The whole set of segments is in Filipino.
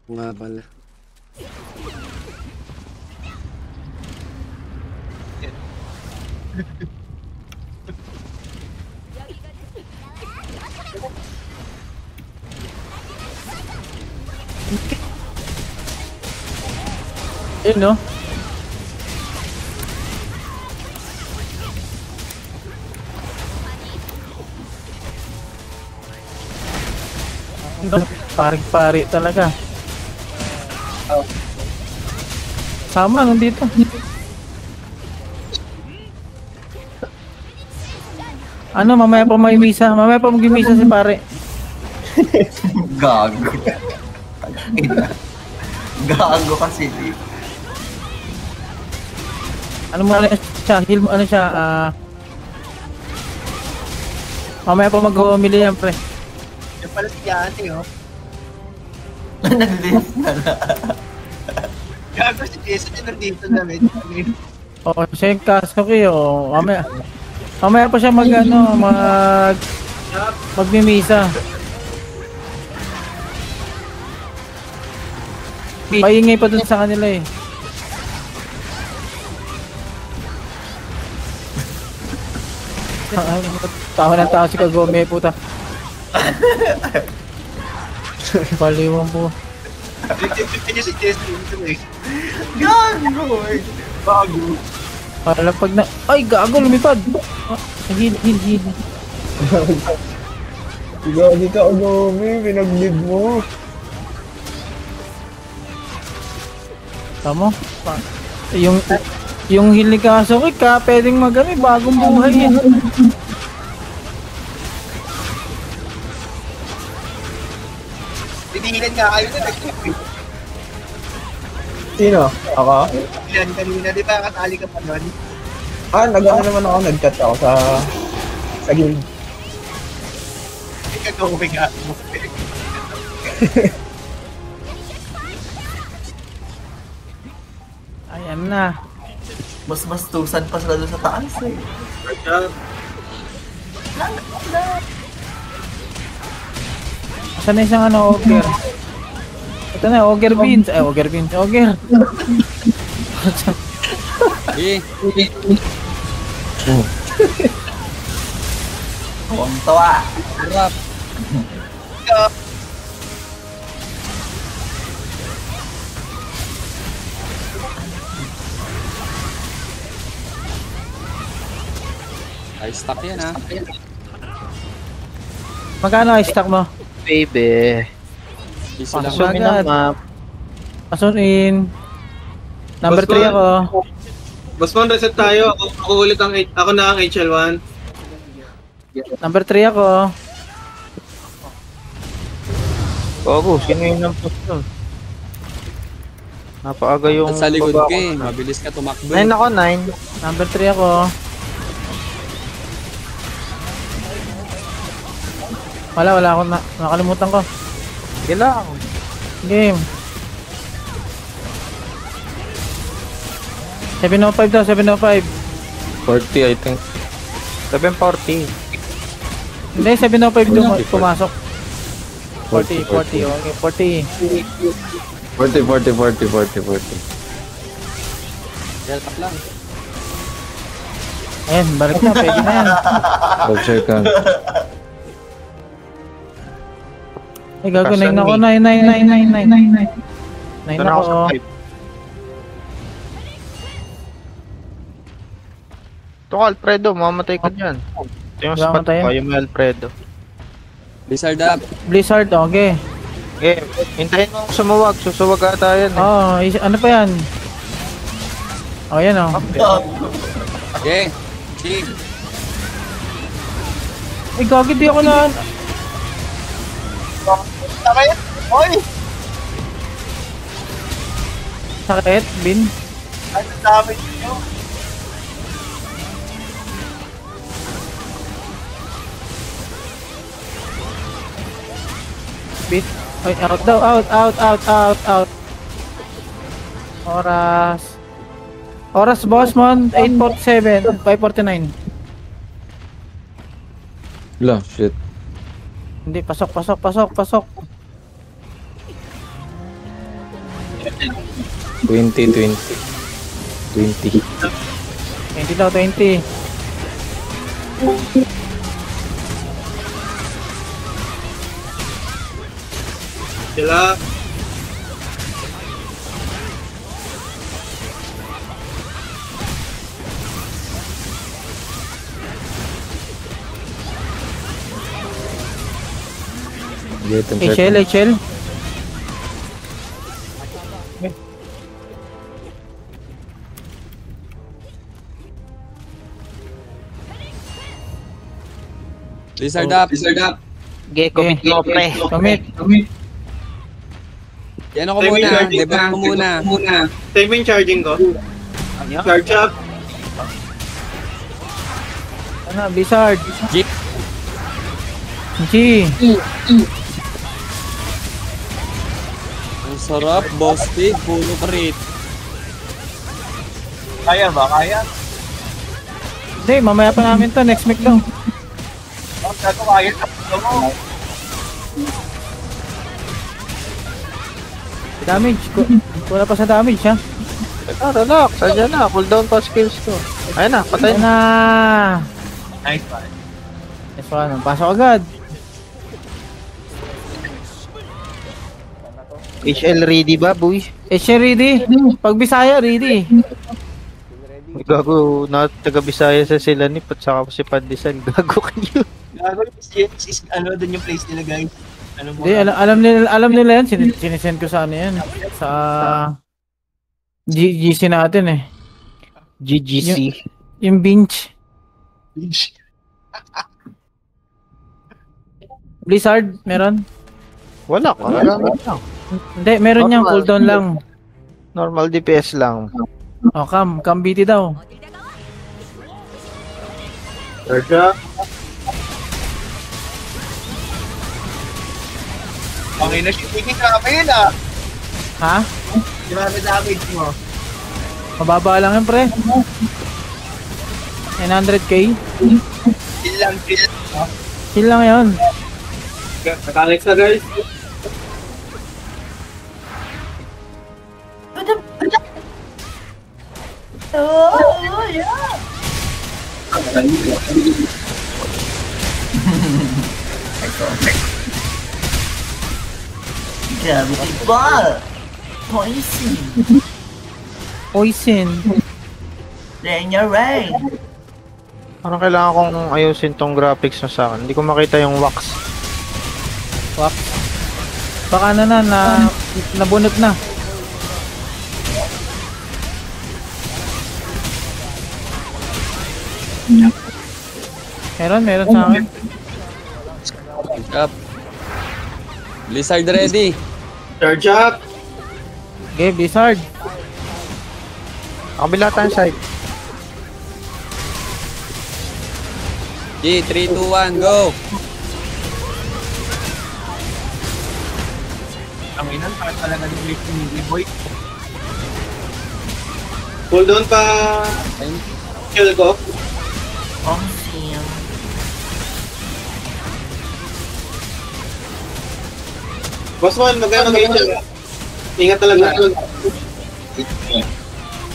Nga pala. Yun, no? Pari-pari talaga. Sama nandito. Ano, mamaya pa may misa. Mamaya pa mag-misa si pare. Gago. Gago kasi. Ano mo na siya? Heal mo, ano siya? Mamaya pa mag-umili yan, pre. Yung pala si Yate, oh. Nag-lift na na. Gago si Jason yung nandito na, medyo. Oo, siya yung Kasuki, oh. Mamaya pa siya magmimisa. Paingay pa dun sa kanila eh. Tawa ng tao si Kagome, puta. Paliwang po. Kanya si Jason dito, eh. Gago eh. Bago. Para pag na... Ay, gago, lumipad! Heal. Gagi ka, Agome, pinag-lead mo. Tama? Yung heal ni Kasuki ka, pwedeng magami, bagong buhay yan. Tinihilan nga kayo na nag-clip. Sino? Ako? Tinihilan kanina, di ba? Katali ka pa nun. Nag-ano naman ako, nag-chat ako sa guild. Hindi ka gawin nga. Ayan na. Mas bastusan pa sila doon sa taas eh. Asan na isang ogre? Ito na, ogre beans. Ogre. Huwag tawa. Harap. Ay, stock yan ha. Magkano i-stack mo? Baby. Easy lang. Pasok Pasok agad. na map. Pasok in. Number Boss 3 ako. Boss Mon, reset tayo. Ako ulit ako na ang HL1. Number 3 ako. Bago, sino yun ang posto? Napaaga yung... Sa likod baba ka ko. eh. Mabilis ka tumakbo. 9 ako, 9. Number 3 ako. Wala ako nakalimutan ko. Kailangan. Game. 705 daw, 705. 40, I think. 740. Hindi, 705 pumasok. 40, okay, 40. 40. Delta lang. Ayan, balik na, pwede na yan. Voucher ka. Ay, gago, 9 ako, 9 Ito na ako sa ako. 5. Ito ka, Alfredo. Mamatay ka dyan. Ito yung spot Mamatay ko. yan? Yung may Alfredo. Blizzard up. Blizzard, okay. Okay, hintayin mo sumuwag. Susuwag ata yan eh. Ano pa yan? Oh, yan oh. Okay. G. Ay, gago, di ako na... Tama yan. Oy! Sakit, Bin. Ano dami nyo? Bin. Ay, out daw, out. Oras, boss, mon. 8:47, 5:49. Wala, shit. Hindi, pasok. 20. 20 daw, 20. Sila. HL. Lizard up. Gecko Okay. Miklope. Commit. Yan ako muna. Debug ko muna. Time yung charging ko. Charge up. Ano, Blizzard. G. G. Ang sarap, boss pig. Puno crit. Kaya ba? Kaya? Hindi, mamaya pa namin to. Next week lang. Gago, kaya. Tapos mo. Damage. Wala pa sa damage, ha? Relax. Ayan na. Cooldown pa skills ko. Ayan na. Patay Ayan na. na. Nice one. Yes, ano. Pasok agad. HL ready ba, boy? HL ready. Pag Bisaya, ready. Gago. Taga Bisaya sa sila ni Pat saka si Pandesal. Gago kayo. Gago yung ano, dun yung place nila, guys. Ano mo? Hindi, alam nila yan. Sinisend ko sa ano yan. Sa GC natin eh. GGC. Yung bench. Blizzard, meron? Wala ka. Gamit lang. Hindi, meron niyang cooldown lang. Normal DPS lang. O, Cam BT daw. Charge up. Okay na siya. Sige, grabe yun ah. Ha? Grabe damage mo. Mababa lang yan, pre. 900k. Chill lang. Chill lang yun. Mechanics na guys. Gravity Ball! Poison. Rainier Rain! Parang kailangan kong ayusin tong graphics na sa akin. Hindi ko makita yung wax. Wak. Baka nabunot na. Meron sa akin. Up. Blizzard ready. Charge up. Okay, Blizzard. Kabila tayong side. G, 3, 2, 1, go. Ang inan, parang talaga ng place ni Boy. Hold on pa. Kill ko. Awesome! Boss man, magkano mag-angel? Ingat talaga.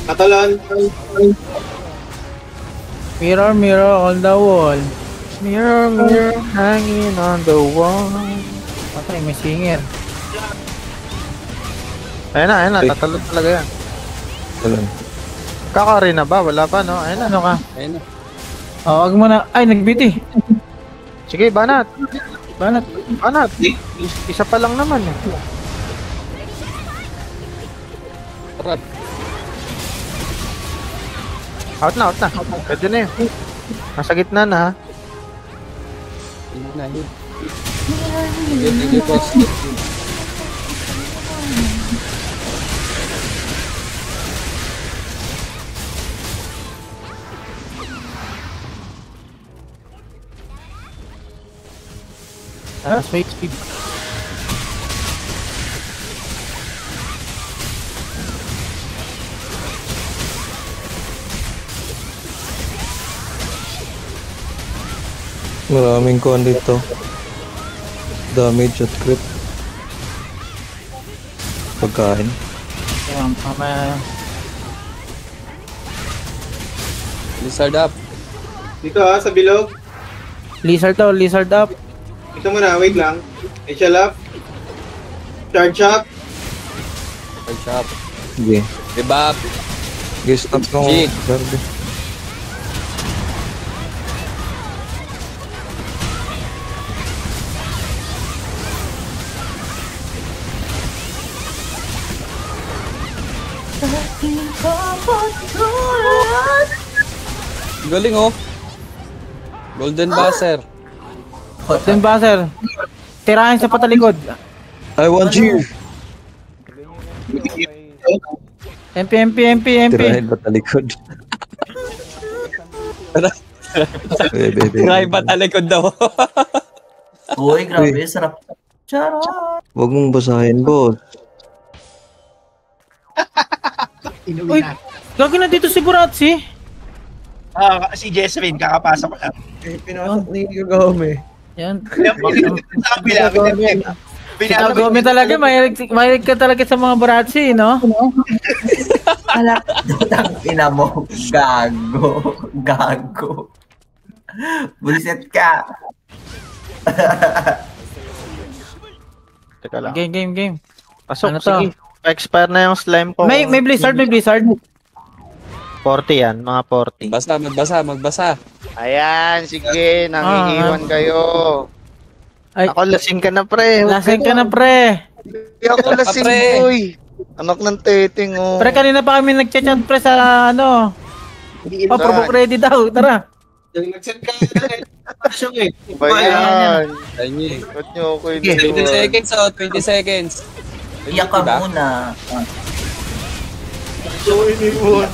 Katalan. Mirror on the wall. Mirror hanging on the wall. Patay, may singer. Ayan na. Tatalon talaga yan. Kakari na ba? Wala pa, no? Ayan na. Ano ka? Ayun na. Oh, wag mo na. Ay, nagbiti. Sige, banat. Banat. Isa pa lang naman eh. Sarap. Out na. Pwede na yun. Nasa gitna na ha. Ayun na yun. Sige, boss. Wait, speed. Maraming kuhan dito. Damage at crit. Pagkain. Ayan, mamaya. Lizard up. Dito sa bilog. Lizard to, lizard up. Dito muna, wait lang. HL up. Charge up. Charge up. Sige. Debuff. Sige, stop ko. G. Garbo. Galing oh. Golden Buzzer. Then buzzer. Tirahin sa patalikod. I want you. MP. Tirahin ba talikod? Try pa talikod daw. Uy, grabe, sarap. Charot! Huwag mong basahin, boss. Uy, gagawin na dito si Buratsi. Si Jessamine, kakapasok ko lang. Pinasok ni Kagome. Yan. Sa kabila, Si Kagome talaga, mahilig ka talaga sa mga Buratsi, no? Tang ina mo. Gago. Buliset ka. Teka lang. Game. Pasok, Ano to? sige. Expire na yung slime ko. May blizzard. 40 yan, mga 40. Magbasa. Ayan, sige, nangiiwan kayo. Ay, Ako, lasing ka na, pre. lasing ka na, pre. Hindi ako lasing, Pre. boy. Anak ng teting, oh. Pre, kanina pa kami nagchat-chat, pre, sa ano. Oh, provoke ready daw. Tara. Nag-set ka na action eh. Ba yan? Ayun yun. Ba't nyo ako 20 iniwan? seconds oh, 20 seconds. Iyak ka Diba? muna. So, iniwan.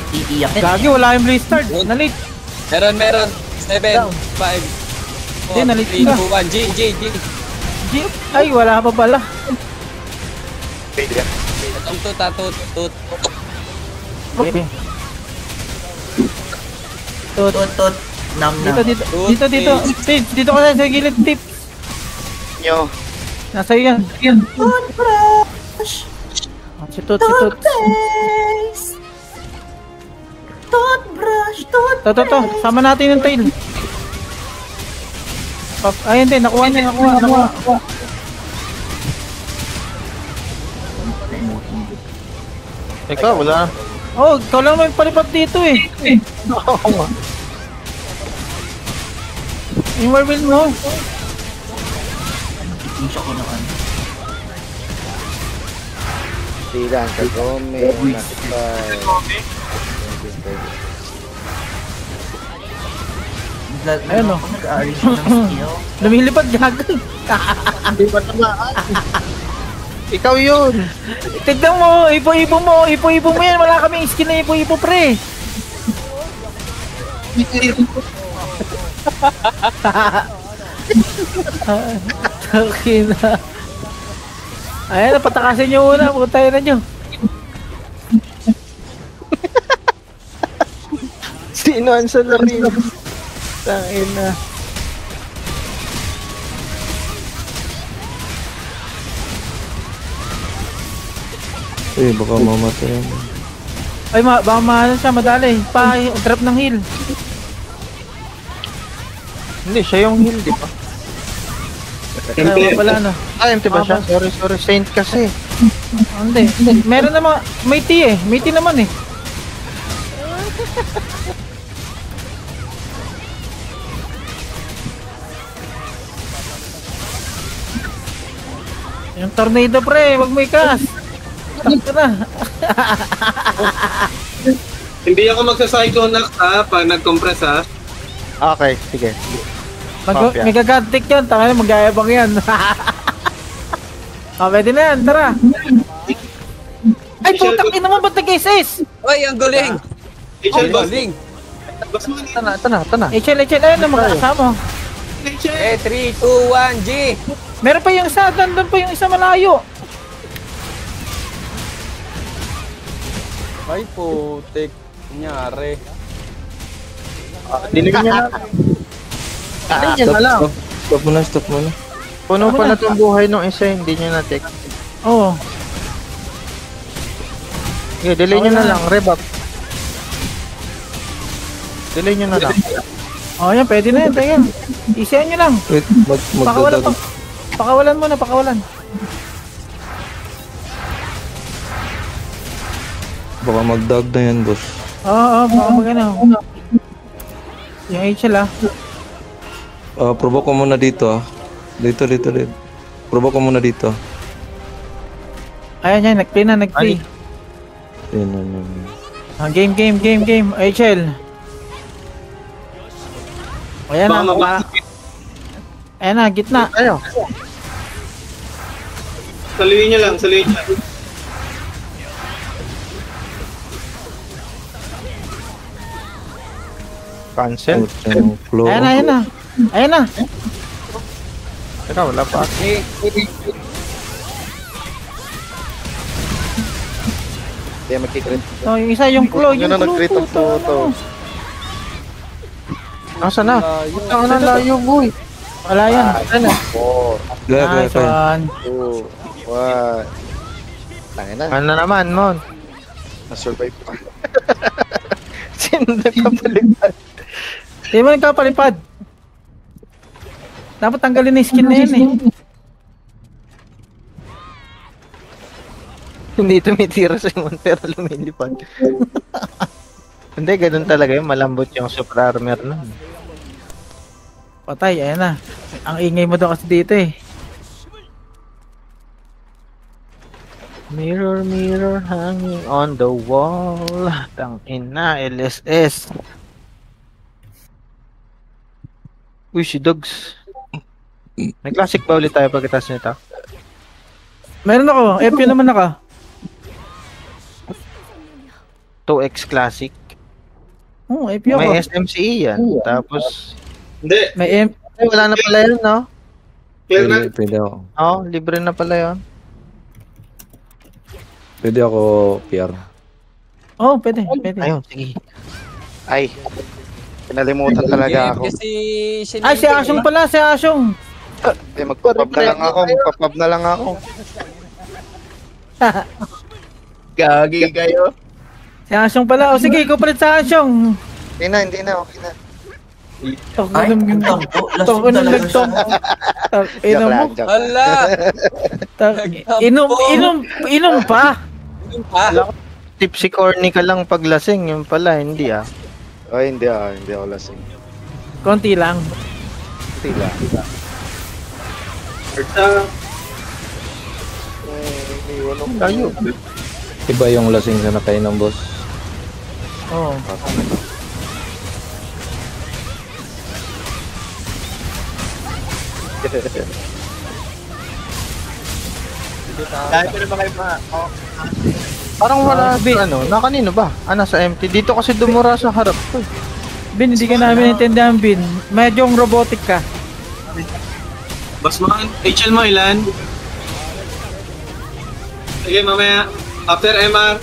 Iiyak ka. Gagi, wala yung blizzard. Nalit. Meron. 7, 5, Hindi, 4, nalit 3, ka. 2, 1, G. Jeep. Ay, wala pa pala. Itong tut. Okay. Tut. Tut. Nam. Dito. Tip, dito ka sa gilid, tip. Nyo. Nasa yan. Toothbrush. Si Tut. Toothpaste. Toothbrush. To. Sama natin yung tail. Ayun din, nakuha niya. Teka, wala. Oh, ikaw lang may palipat dito eh. Oo nga. Yung warwheel mo. Insya ko naman. Silang Kagome. Nakipay. Ayun, oh. Nag-aaral siya ng skill. Lumilipad gagawin. Hindi pa tamaan. Ikaw yun. Tignan mo, ipo-ipo mo yan. Wala kaming skin na ipo-ipo, pre. Okay na. Ayan, napatakasin nyo una. Putay na nyo. Sino ang salarin? Tangin na. Baka mamatay yan. Ay, baka maano siya, madali. Grab ng heal. Hindi, siya yung heal, di ba? Ay, wala na. Empty ba siya? Sorry. Saint kasi. Hindi. Meron naman, may T eh. May T naman eh. Yung tornado, pre, wag mo ikas. Takto na. Hindi ako magsa-Psychonax ha, pag nag-compress ha. Okay, sige. Copy. May gagantik yan, tanga na, mag-ayabang yan. Pwede na yan, tara. Ay, putang ina mo, ba't nag-SS? Oy, ang galing. HL Ang boss. galing. Boss mo Tana. HL, ayun na magkakasama. 3, 2, 1, G. Meron pa yung isa, doon pa yung isa malayo. Ay, putik. Nangyari. Dinigyan niya na. Stop mo na. Puno pala itong buhay nung isa, hindi niya na-take. Oo. Okay, delay nyo na lang, rebuff. Delay nyo na lang. Oh, yan, pwede na yan, teka. Isiyan nyo lang. Wait, Pakawalan magdadag. pa. Pakawalan mo na, pakawalan. Baka magdag na yan, boss. Oo, baka mag-ano. Yung HL ah. Provoke ko muna dito, ah. Dito. Provoke ko muna dito. Ayan yan, nag-play na, nag-play. Yan. Game. HL. Ayan na, ayan na, gitna. Ayo. Saluhin nyo lang. Cancel. Flow. Ayan na. Teka, wala pa. Kaya magkikrit. So, yung isa, yung claw, yung claw. nag-crit of to. Nasa na? Ang na layo, boy. Wala yan. Ano? 4, Nice one. 2, 1. Tangin na. Ano naman, Mon? Na-survive pa. Sino nagpapalitan? Di ba nagkapalipad? Dapat tanggalin na yung skin na yan eh. Hindi tumitira sa Mon, pero lumilipad. Hindi, ganun talaga yun. Malambot yung super armor nun. Patay, ayan na. Ang ingay mo daw kasi dito eh. Mirror, mirror hanging on the wall. Tangin na, LSS. Uy, si Dogs. May classic ba ulit tayo pagkatapos nito? Meron ako, FP naman naka. 2X classic. Oo, FP ako. May SMCE yan. Tapos, Hindi. May M. ay, wala na pala yun, no? Clear na. Pwede ako. Oo, libre na pala yun. Pwede ako, PR. Oh, pwede. Ayun, sige. Ay, pinalimutan talaga ako. Kasi Ay, si Asyong pala, si Asyong. Magpapab na lang ako. Gagi kayo. Si Asyong pala. O sige, ikaw palit sa Asyong. Hindi na, okay na. Ay, ang tampo. Lasing talaga siya. Inom mo. Joke. Hala! Inom pa. Tipsy corny ka lang paglasing. Yung pala, hindi ah. Ay, hindi ako lasing. Konti lang. Tila. Tayo. Iba yung lasing sa nakainom, boss. Oo. Dahil ko naman kayo Parang wala, ano, na kanino ba? Nasa empty. Dito kasi dumura sa harap ko. Bin, hindi ka namin naintindihan, Bin. Medyong robotic ka. Boss mo, HL mo ilan? Sige, mamaya. After MR.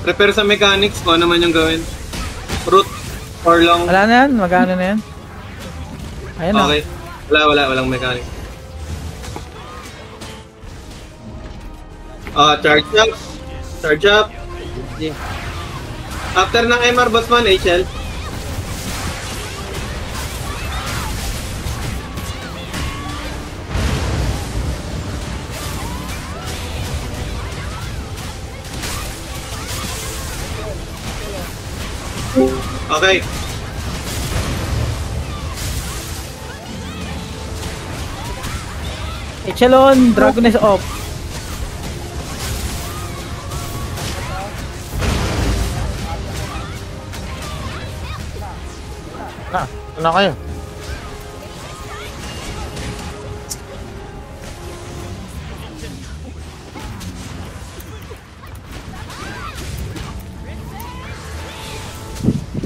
Prepare sa mechanics kung ano naman yung gawin. Root or long. Wala na yan, magano na yan. Ayan na. Okay. Walang mechanics. Charge up. Charge up. After ng MR, Bossman, HL. Okay. Echelon, Dragon is off. Ano kayo?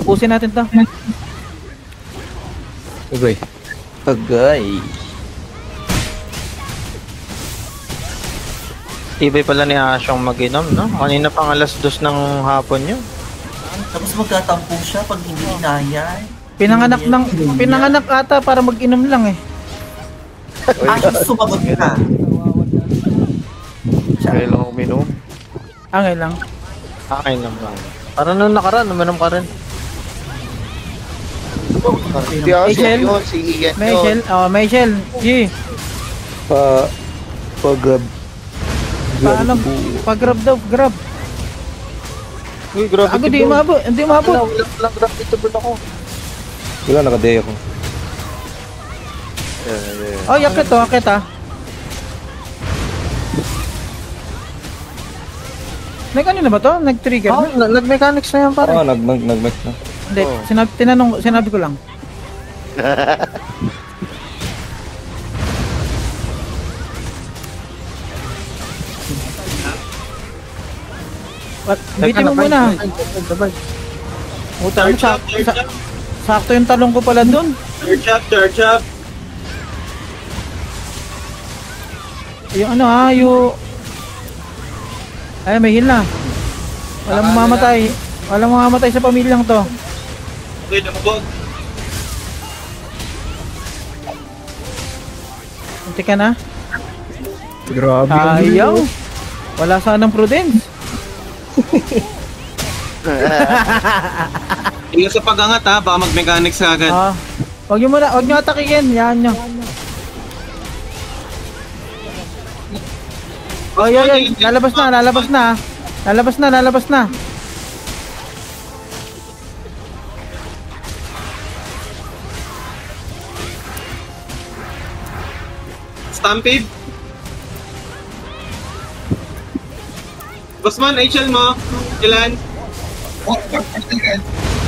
Pusin natin to. Agay. Agay. Tibay pala ni Asyong mag-inom, no? Kanina pang alas 2 ng hapon yun. Tapos magtatampo siya pag hindi inaya. Pinanganak ata para mag-inom lang eh. Sumagot ka. Kailangan uminom. Angay lang. Okay lang ba? Parang nung nakaraan, uminom ka rin. Hindi ako Michelle? yun, si Ian Michelle, Michelle, G. Pag-grab. Paano? Pag-grab daw, grab. Uy, grabe. Ako di umabot, hindi umabot. Walang gravity ball ako. Wala, nakaday ako. Oh, yakit to, yakit ah. Ano na ba to? Nag-trigger Oh, na? nag-mechanics na yan pare. Oo, nag-match na. Hindi, sinabi ko lang. Bitin mo muna. Utang, sakto yung talong ko pala dun. Charge up. Yung ano ha, yung... Ay, may heal na. Walang mamamatay. Walang mamamatay sa pamilyang to. Okay, namabog. Kunti ka na. Grabe. Ayaw. Wala sanang prudence. Ingat sa pag-angat ha, baka mag-mechanics ka agad. Wag nyo atakikin. Yan nyo. Oh, yun. Lalabas na. Stampede. Bossman, HL mo. Ilan?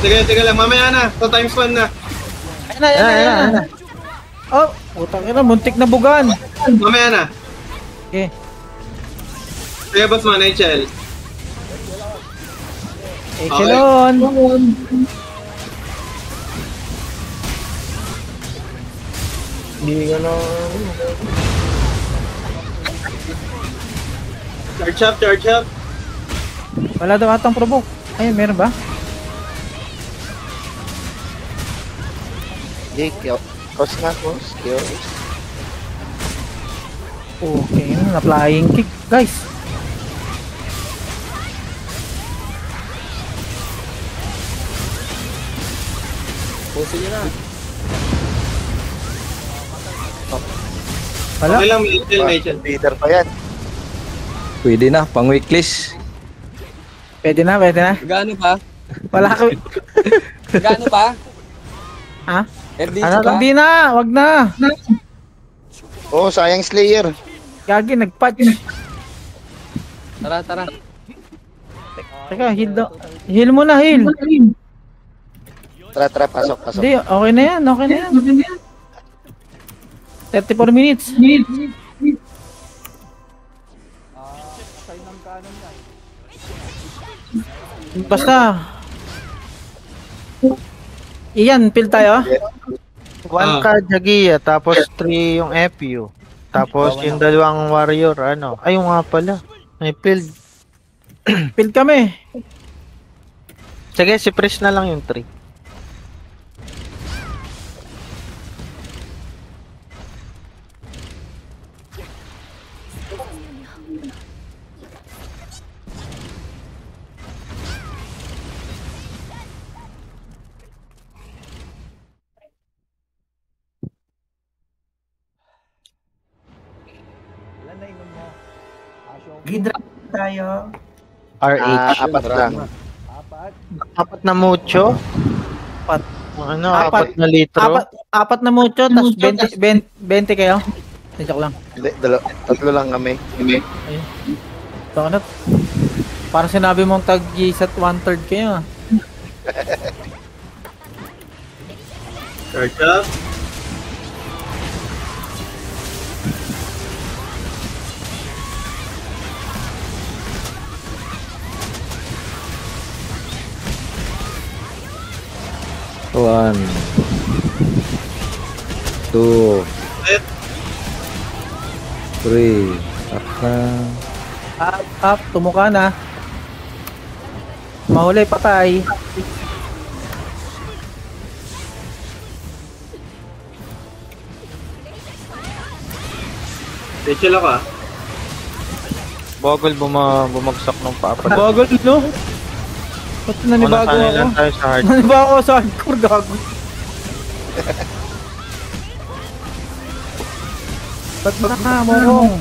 Sige lang, mamaya na. 2 times 1 na. Ayan na. Oh, utang ina, muntik na bugan. Mamaya na. Okay. Sige, Bossman, HL. Echelon. Hindi ka na... Charge up. Wala daw atang provoke. Ayun, meron ba? Hindi, cause nga, cause. Okay, na-flying kick, guys. Wala. Okay lang, may HL. Peter pa yan. Pwede na, pang weeklist. Pwede na. Gaano pa? Wala ka. Gaano pa? Ha? RDC Ano? pa? Hindi na, wag na. Oh, sayang Slayer. Gagi, nag-patch. Tara. Teka, heal daw. Heal mo na, heal. Tara, pasok. Hindi, okay na yan. 34 minutes. Basta. Iyan, fill tayo. 1 ka Jagia, tapos 3 yung FU. Tapos yung dalawang warrior, ano. Ay, yung nga pala. May field. Fill kami. Sige, si Pris na lang yung 3. Gidra tayo. RH. Apat lang. Apat na mucho. Ano, apat na litro. Apat na mucho, tapos 20 kayo. Joke lang. Hindi, tatlo lang kami. Ito na. Parang sinabi mong tag-gisat 1/3 kayo. Charge up. One. Two. Set. Three. Up, tumuka na. Mahuli, patay. Rachel ako ah. Bogol bumagsak ng papa. Bagal, no? Ba't nanibago Una ako? lang tayo sa hard. Nanibago ako sa hardcore, gago. Ba't nakama mo?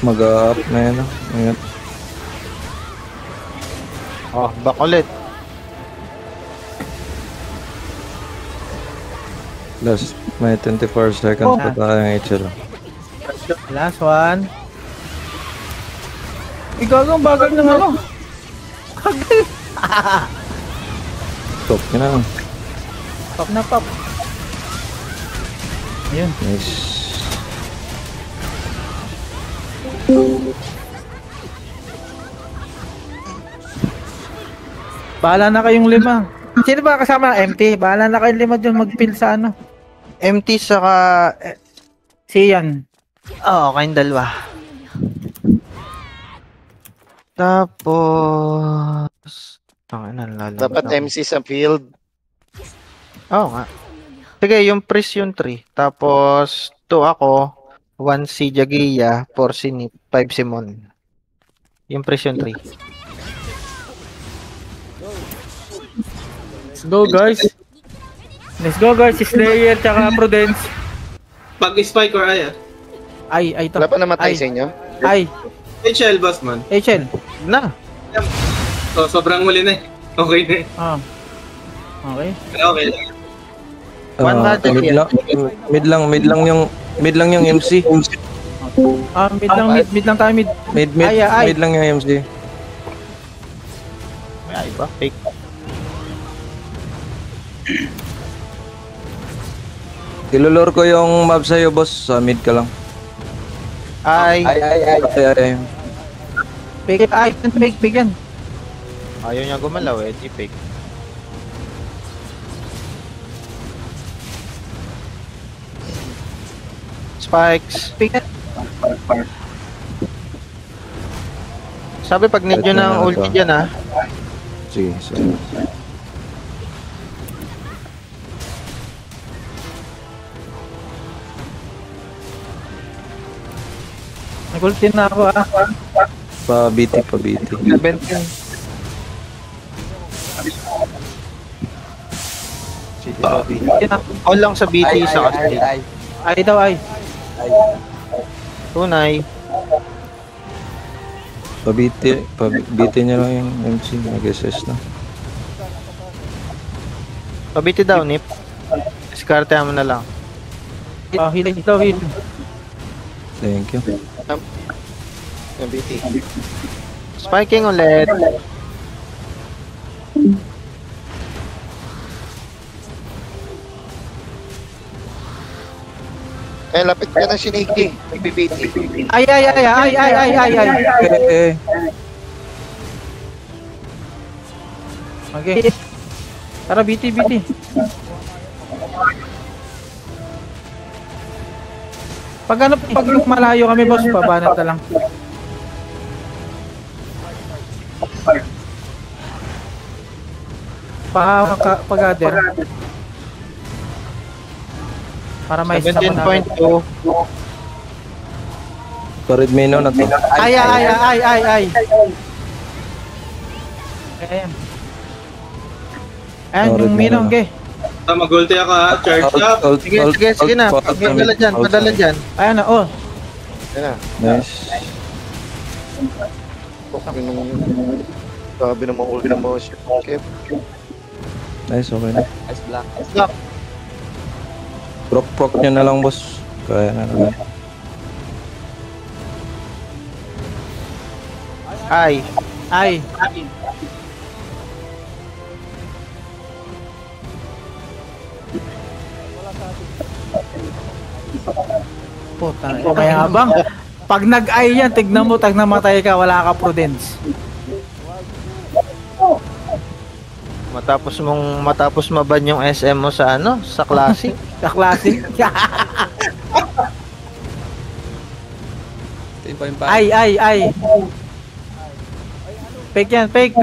Mag-up na yan. Ayan. Oh, back ulit. Last, may 24 seconds pa tayong HL. Last one. Ikaw ang bagal ng ano? Stop ka na. Pop na pop. Ayun. Nice. Bahala na kayong 5. Sino ba kasama? MT. Bahala na kayong 5 dyan mag-fill sa ano. MT saka... Siyan. Oo, kayong dalawa. Tapos... Tanginan, lalabas Dapat ako. MC sa field. Oo nga. Sige, yung Priest yung 3. Tapos 2 ako, 1 si Jagiya, 4 si Nip, 5 si Mon. Yung Priest yung 3. Let's go guys. Let's go guys. Si Slayer tsaka Prudence. Pag-spike or ay ah. Ay to. Wala pa namatay Ay. sa inyo? Ay. HL boss man. HL. Na! So, sobrang huli na eh. Okay na eh. Ah. Okay. Okay lang. One hundred Mid lang yung MC. Ah, mid lang tayo mid. Mid Ay. lang yung MC. Ay ba? Fake. Ilulor ko yung mob sa'yo, boss. Sa mid ka lang. Ay! Ay. Fake yan. Ayaw niya gumalaw eh, di fake. Spikes. Fake yan. Sabi pag need nyo ng ulti dyan ah. Sige, sige. Nag-ulti na ako ah. Pa BT. 17. Ulti na. All lang sa BT sa kasi. Ay daw ay. Tunay. Pa BT niya lang yung MC. Nag-SS na. Pabiti daw, Nip. Diskarte mo na lang. Oh, heal. Thank you. MBT. Spiking ulit. Eh, lapit ka na si Nikki. BBT. Ay. Eh. Okay. Tara, BT. Pag malayo kami, boss, pabanat na lang. Pag-gather. Para may isa pa na. 17.2. Parid Mino na to. Ay. Ayan. Ayan, yung minong, okay. Mag-ulti ako ha. Charge up. Sige na. Padala dyan. Ayan na, oh. Yan na. Nice. Sabi ng mga ulti ng mga ship. Okay. Nice, okay na. Block. Proc nyo na lang, boss. Kaya na naman. Ay. Puta, kaya bang pag nag-ay yan, tignan mo, tag namatay ka, wala ka prudence. Matapos maban yung SM mo sa ano, sa classic. Sa classic. Ay. Fake yan, fake.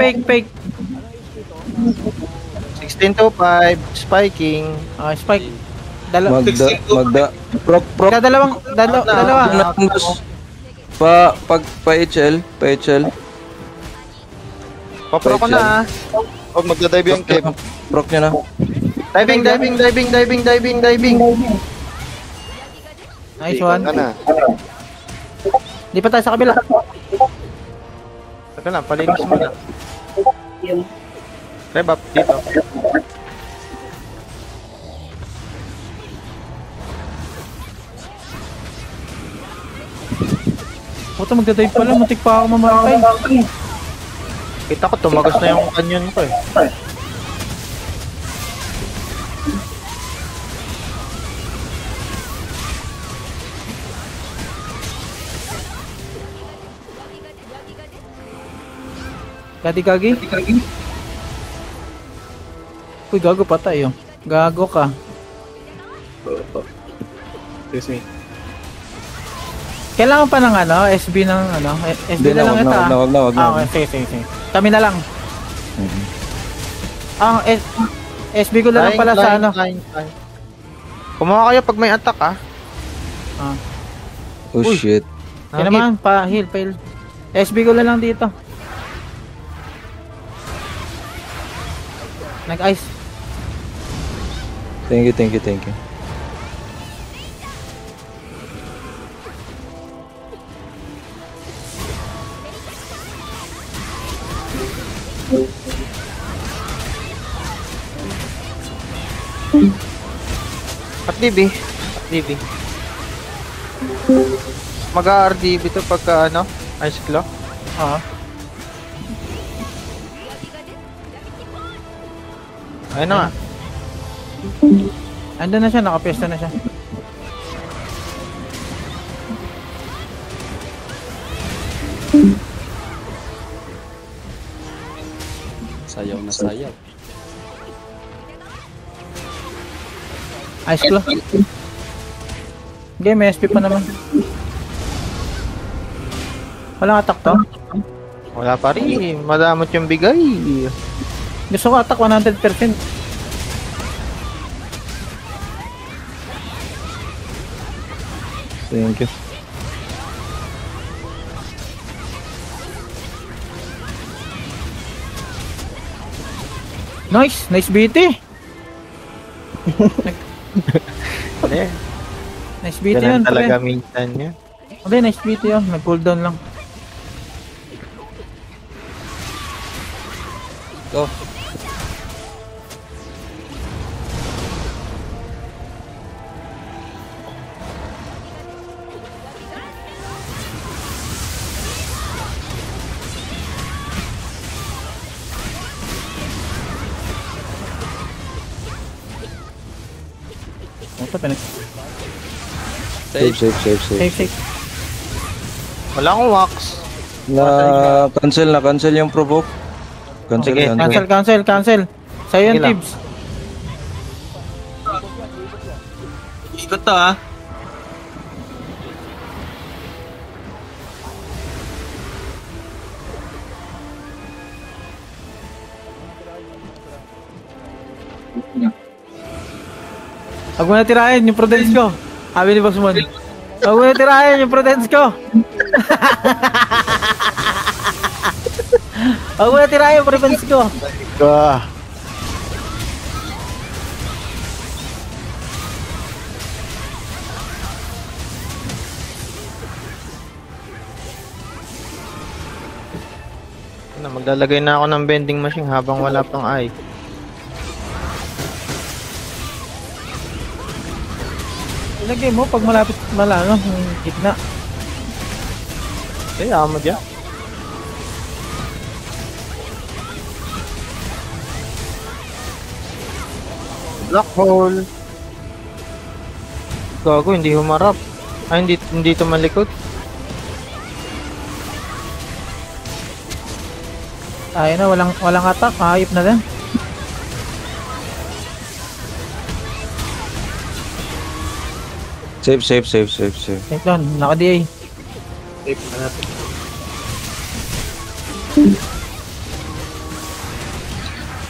16 to 5, spiking. Okay, spike. Dalawa. Magda. Proc. Dalawa. Pa HL. Papro ko na. Huwag magdadive yung Kev. Proc niya na. Diving. Nice one. Ano na? Di pa tayo sa kabila. Teka lang, palinis mo na. Rev up dito. Puta, magdadive pala. Muntik pa ako mamatay. Kita ko, tumagas na yung canyon ko eh. Gagi. Uy, gago patay yun. Gago ka. Excuse me. Kailangan pa ng ano, SB ng ano, SB na lang ito ah. Wag na. Okay, sige. Kami na lang. SB ko na lang pala sa ano. Kumuha kayo pag may attack ah. Oh shit. Yan naman, pa-heal. SB ko na lang dito. Nag-ice. Thank you. At DB. Mag-RDB to pagka ano, ice claw. Ayun na nga. Andun na siya, nakapesto na siya. Sayaw na sayaw. Ice claw. Hindi, may SP pa naman. Walang attack to? Wala pa rin. Madamot yung bigay. Gusto ko attack 100%. Thank you. Nice BT. Nice BT yun. Ganun talaga minsan yun. Hindi, nice BT yun. May cooldown lang. Go. Ito, Safe. Wala akong wax. Cancel yung provoke. Sige, Cancel. Sa'yo yung Sige lang. tips. Ikot to ah. Huwag mo na tirahin yung prudence ko. Sabi ni Boss Mon. Huwag mo na tirahin yung prudence ko. Huwag mo na tirahin yung prudence ko. Maglalagay na ako ng vending machine habang wala pang eye. Ilagay mo pag malapit malano yung gitna. Kaya mo dyan. Black hole. Gago, hindi humarap. Ay, hindi tumalikod. Ayun na, walang attack. Hayop na din. Save. Safe doon, naka-DA. Safe na natin.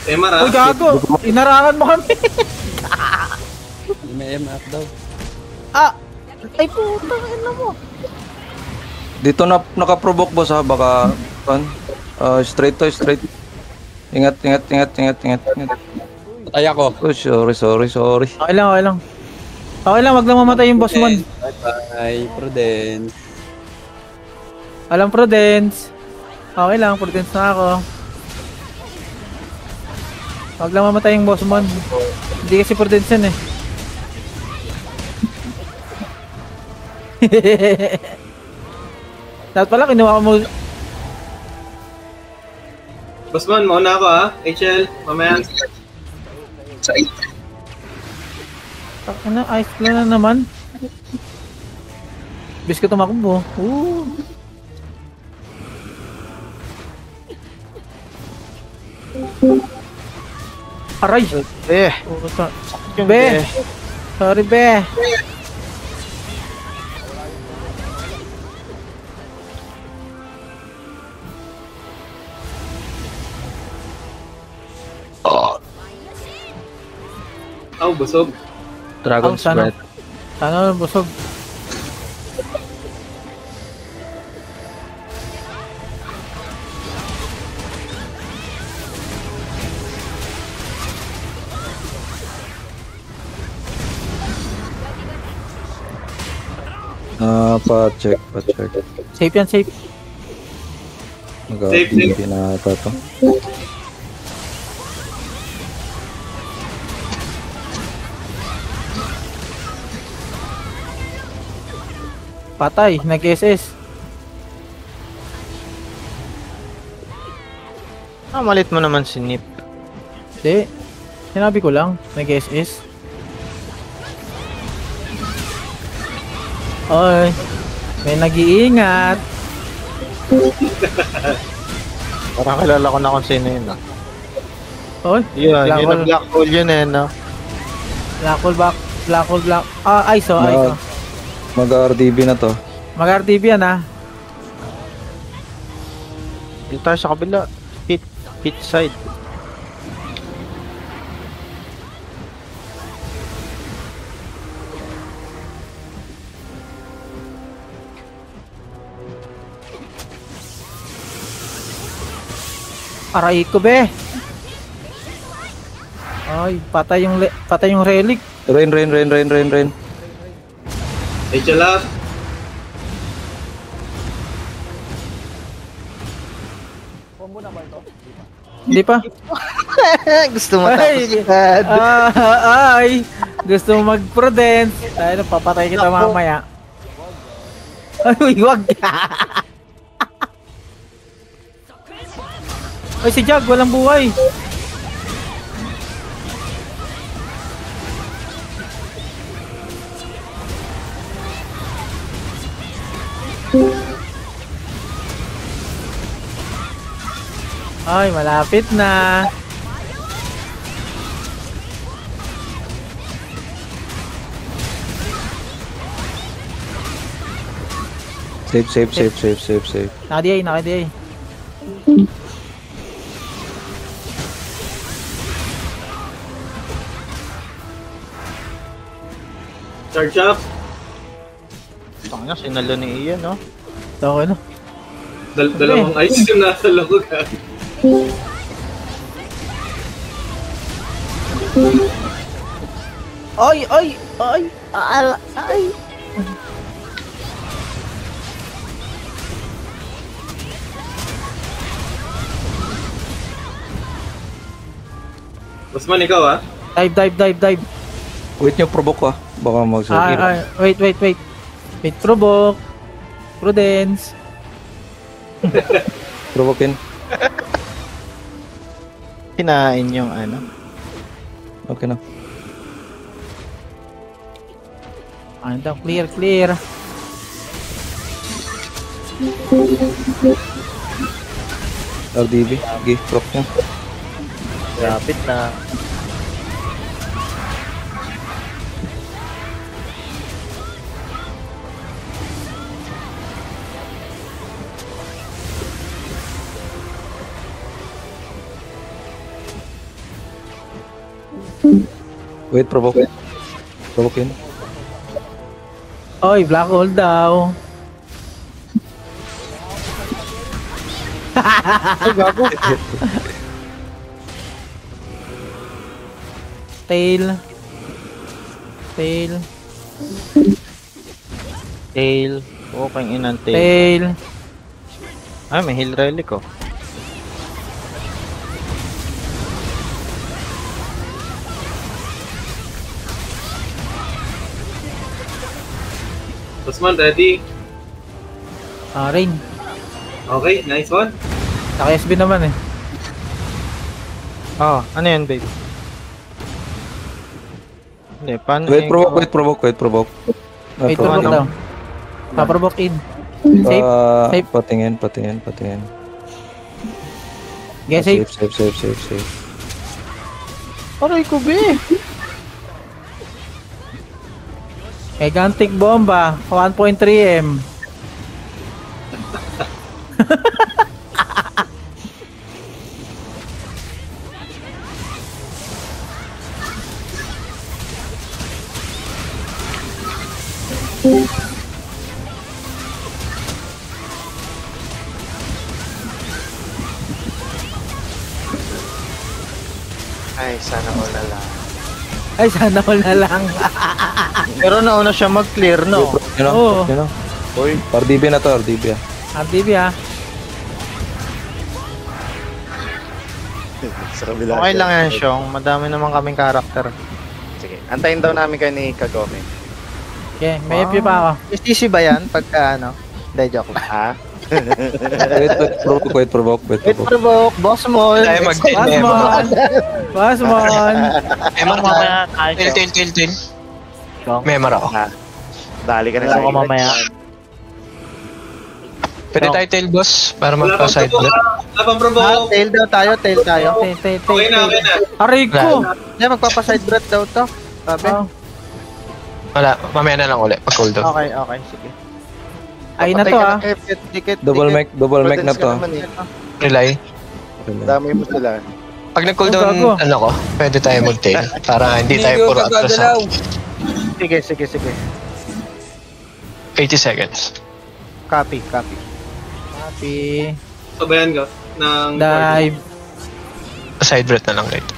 Emar Uy, gago! Inarangan mo kami! May MF daw. Ah! Ay, putang ina mo! Dito na naka-provoke boss ha, baka straight to straight. Ingat. Patay ako. Oh, sorry. Okay lang. Okay lang, wag lang mamatay yung boss mon. Bye, Prudence. Alam, Prudence. Okay lang, Prudence na ako. Wag lang mamatay yung boss mon. Hindi kasi Prudence yan eh. Dapat pala kinuha ko mo. Bossman, mauna ako ha. HL, mamaya. Ano, ice plan na naman. Bis ko tumakbo. Aray! Be! Sorry, be! Busog. Dragon's Breath. Sana busog. Pa-check. Safe yan, safe. Mag-hindi na ata to. Patay, nag-SS. Malit mo naman si Nip. Hindi. Sinabi ko lang, nag-SS. Oy, may nag-iingat. Parang kilala ko na kung sino yun, ah. Oy, Yun, yun ang black hole yun eh, no? Black hole. ISO. Mag-RDB na to. Mag-RTB yan ah. Dito tayo sa kabila. Pit side. Aray ko be. Ay, patay yung relic. Rain. HL up. Hindi pa. Gusto mo tapos Ay, gusto mo mag-prudence. Tayo na, papatay kita mamaya. Ay, wag. Ay, si Jag, walang buhay. Ay, malapit na. Safe. Naka-DA. Charge up. Tanga, sinalo ni Ian, no? Okay na. Dalawang ice yung nasa loob. Ay. Bossman, ikaw ha? Dive. Wait nyo, provoke ah. Baka mag-sakit. Wait. Wait, provoke. Prudence. Provokein. Hinain yung ano. Okay na. Ano daw, clear. RDB. Give proc nyo. Rapid na. Wait, provoke. Provoke yun. Oy, black hole daw. Ay, gago. Tail. Tail. Tail. Okay, inang tail. Tail. Ay, may heal relic oh. Osman, ready? Rain. Okay, nice one. Saka SB naman eh. Oh, ano yan, babe? Hindi, paano Wait, yung- provoke, wait, provoke, wait, provoke. Wait, provoke daw. Paprovoke in. Safe. Safe. Patingin, patingin, patingin. Get safe. Safe. Aray ko, be! Gigantic bomba. 1.3 M. Ay, sana wala lang. Ay, sana wala lang. Pero nauna siya mag-clear, no? You know? Oo. You know? Uy, RDB na to, RDB. RTB ah. sa kabila. Okay lang yan, Shong. Madami naman kaming karakter. Sige, antayin daw namin kayo ni Kagome. Okay, may FP pa ako. STC ba yan? Pagka ano? Hindi, joke lang. Ha? Wait, provoke. Wait, provoke. Boss mo. Basmon! Basmon! Memor mamaya. Til. Memor ako. Ha? Dali ka na sa Ako mamaya. Pwede tayo tail boss para Wala pang magpa-side provoke. blip. Wala pang Ha? provoke. Tail daw tayo, tail tayo. Tay. Okay na. Aray ko! Hindi, magpapaside breath daw to. Sabi. Oh. Wala, mamaya na lang ulit pag cooldown. Okay, sige. Ay na to ah. Dikit. Double mic na to. Relay. Dami mo sila. Pag nag-cooldown, Gago. ano ko, pwede tayo mag-tail para hindi tayo puro atras sa Sige. 80 seconds. Copy. Happy. Sabayan ka ng... Dive. Side breath na lang dito.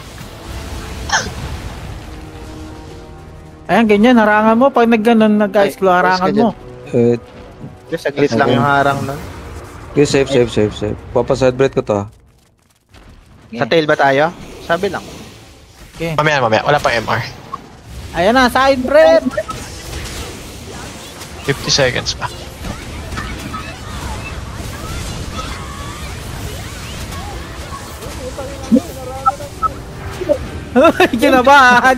Ayan, ganyan. Harangan mo. Pag nag-ganon, nag-exclo, harangan mo. Wait. Saglit lang yung harang nun. Okay, safe. Papaside breath ko to. Sa tail ba tayo? Sabi lang. Mamaya. Wala pang MR. Ayan na, side breath! 50 seconds pa. Kinabahan!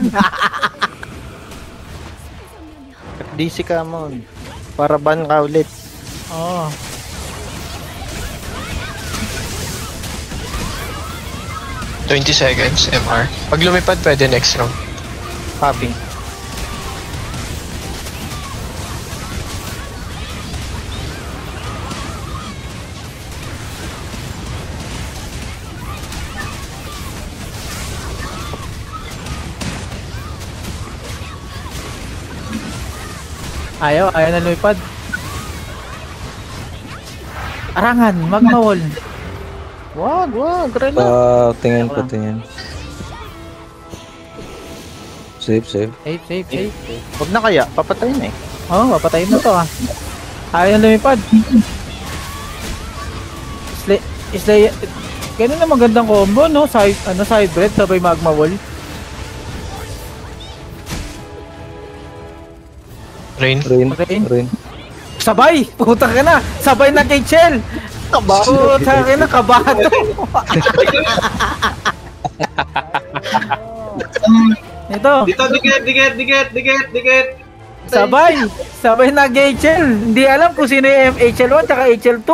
DC ka mo. Para ban ka ulit. Oo. Oh, 20 seconds, MR. Pag lumipad, pwede next round. Copy. Ayaw na lumipad. Arangan, magma wall. Wag. Rela. Tingin. Safe. Safe. Wag na kaya. Papatayin na eh. Oo, papatayin na to ah. Ayaw na lumipad. Slay. Ganun na magandang combo, no? Side breath, sabay magma wall. Rain. Rain. Sabay! Puta ka na! Sabay na kay Chel! Puta ka na, kabado! Ito, Dito, dikit. sabay na kay Chel. Hindi alam kung sino yung HL1 tsaka HL2.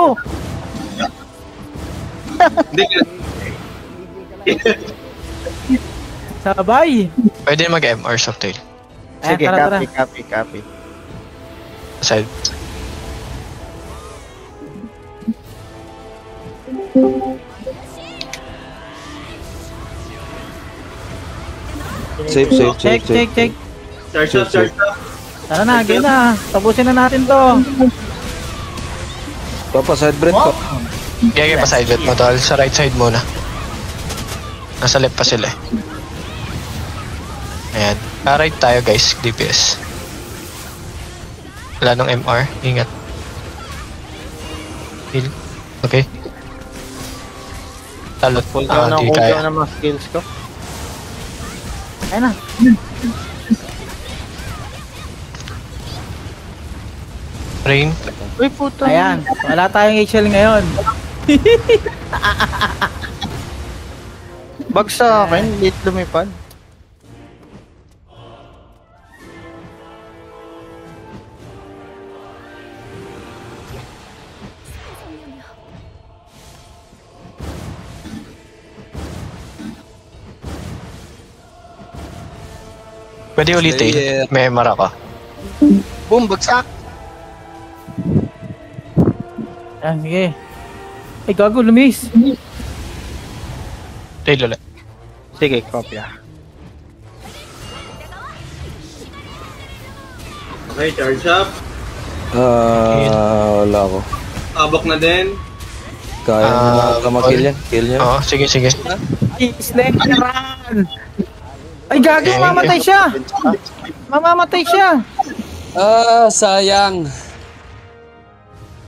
Dikit. Sabay! Pwede mag-MR sa tail. Sige, tara. copy. Side. Save, save, Check, save, save. check. Charge up, charge up. Tara na, game na. Tapusin na natin to. Papa, side bread ko. Gaya pa side bet mo, tol. Sa right side muna. Nasa left pa sila eh. Ayan. Right tayo guys, DPS. Wala nung MR. Ingat. Heal. Okay. Talot. Pull down Di ako kaya. ng mga skills ko. Ayun na. Rain. Uy, puta. Ayan. Wala tayong HL ngayon. Bag sa akin, late lumipad. Pwede ulitin. May MR ako. Boom, bagsak. Ayan, sige. Ay, gago, lumis. Tail ulit. Sige, kopya. Okay, charge up. Wala ako. Abok na din. Kaya na ma-kill yan. Kill niya. Oo, sige, sige. Slenderan! Ay, gago, mamamatay siya! Mamamatay siya! Sayang.